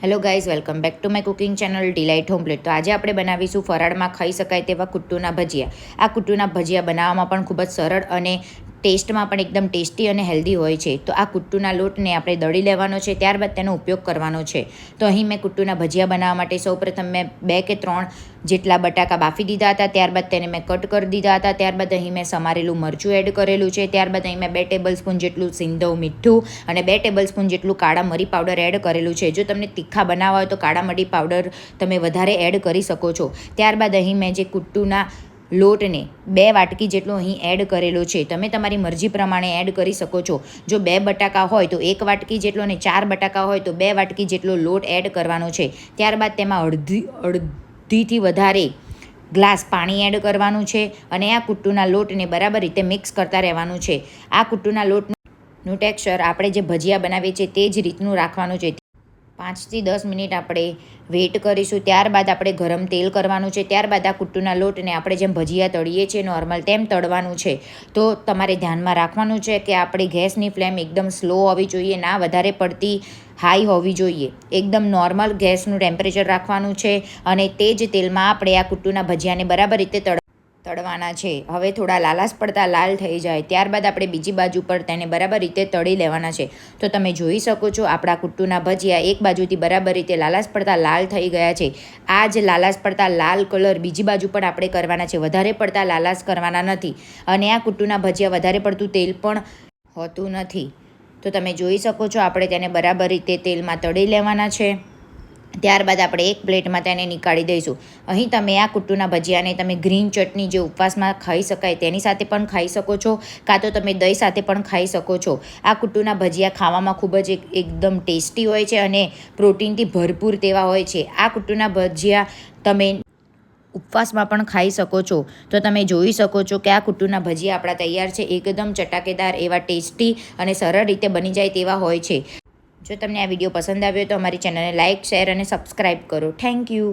Hello guys, welcome back to my cooking channel delight home plate. તો આજે આપણે બનાવીશું ફરાળમાં ખાઈ શકાય તેવા કુટ્ટુના ભજીયા. આ કુટ્ટુના ભજીયા બનાવવામાં પણ ખૂબ જ સરળ અને ટેસ્ટમાં પણ એકદમ ટેસ્ટી અને હેલ્ધી હોય છે. તો આ કુટ્ટુના લોટને આપણે દળી લેવાનો છે, ત્યારબાદ તેનો ઉપયોગ કરવાનો છે. તો અહીં મેં કુટ્ટુના ભજીયા બનાવવા માટે સૌપ્રથમ મેં 2 કે 3 જેટલા બટાકા બાફી દીધા હતા. ત્યારબાદ તેને મેં કટ કરી દીધા હતા. ત્યારબાદ અહીં મેં સમારેલું મરચું એડ કરેલું છે. ત્યારબાદ અહીં મેં 2 ટેબલ સ્પૂન જેટલું સિંધવ મીઠું અને 2 ટેબલ સ્પૂન જેટલું કાળા મરી પાવડર એડ કરેલું છે. જો તમને તીખા બનાવવા હોય તો કાળા મરી પાવડર તમે વધારે એડ કરી શકો છો. ત્યારબાદ અહીં મેં જે કુટ્ટુના લોટને 2 વાટકી જેટલો અહીં એડ કરેલો છે. તમે તમારી મરજી પ્રમાણે એડ કરી શકો છો. જો 2 બટાકા હોય તો 1 વાટકી જેટલો અને 4 બટાકા હોય તો 2 વાટકી જેટલો લોટ એડ કરવાનો છે. ત્યારબાદ તેમાં અડધીથી વધારે ગ્લાસ પાણી એડ કરવાનું છે અને આ કુટ્ટુના લોટને બરાબર રીતે મિક્સ કરતા રહેવાનું છે. આ કુટ્ટુના લોટનું ટેક્સચર આપણે જે ભજીયા બનાવીએ છીએ તે જ રીતનું રાખવાનું છે. 5 થી 10 મિનિટ આપણે વેઇટ કરીશું. ત્યારબાદ આપણે ગરમ તેલ કરવાનું છે. ત્યારબાદ આ કુટ્ટુના લોટને આપણે જેમ ભજીયા તળીએ છીએ નોર્મલ તેમ તળવાનું છે. તો તમારે ધ્યાનમાં રાખવાનું છે કે આપણી ગેસની ફ્લેમ એકદમ સ્લો હોવી જોઈએ, ના વધારે પડતી હાઈ હોવી જોઈએ. એકદમ નોર્મલ ગેસનું ટેમ્પરેચર રાખવાનું છે અને તે જ તેલમાં આપણે આ કુટ્ટુના ભજીયાને બરાબર રીતે તળવાના છે. હવે થોડા લાલાશ પડતા લાલ થઈ જાય ત્યારબાદ આપણે બીજી બાજુ પર તેને બરાબર રીતે તળી લેવાના છે. તો તમે જોઈ શકો છો આપણા કુટ્ટુના ભજીયા એક બાજુથી બરાબર રીતે લાલાશ પડતા લાલ થઈ ગયા છે. આ જ લાલાશ પડતા લાલ કલર બીજી બાજુ પણ આપણે કરવાના છે. વધારે પડતા લાલાશ કરવાના નથી અને આ કુટ્ટુના ભજીયા વધારે પડતું તેલ પણ હોતું નથી. તો તમે જોઈ શકો છો આપણે તેને બરાબર રીતે તેલમાં તળી લેવાના છે. ત્યારબાદ આપણે એક પ્લેટમાં તેને નીકાળી દઈશું. અહીં તમે આ કુટ્ટુના ભજીયાને તમે ગ્રીન ચટણી જે ઉપવાસમાં ખાઈ શકાય તેની સાથે પણ ખાઈ શકો છો, કાં તો તમે દહીં સાથે પણ ખાઈ શકો છો. આ કુટ્ટુના ભજીયા ખાવામાં ખૂબ જ એકદમ ટેસ્ટી હોય છે અને પ્રોટીનથી ભરપૂર તેવા હોય છે. આ કુટ્ટુના ભજીયા તમે ઉપવાસમાં પણ ખાઈ શકો છો. તો તમે જોઈ શકો છો કે આ કુટ્ટુના ભજીયા આપણા તૈયાર છે. એકદમ ચટાકેદાર એવા ટેસ્ટી અને સરળ રીતે બની જાય તેવા હોય છે. જો તમને આ વિડીયો પસંદ આવ્યો તો અમારી ચેનલને લાઇક, શેર અને સબસ્ક્રાઈબ કરો. Thank you.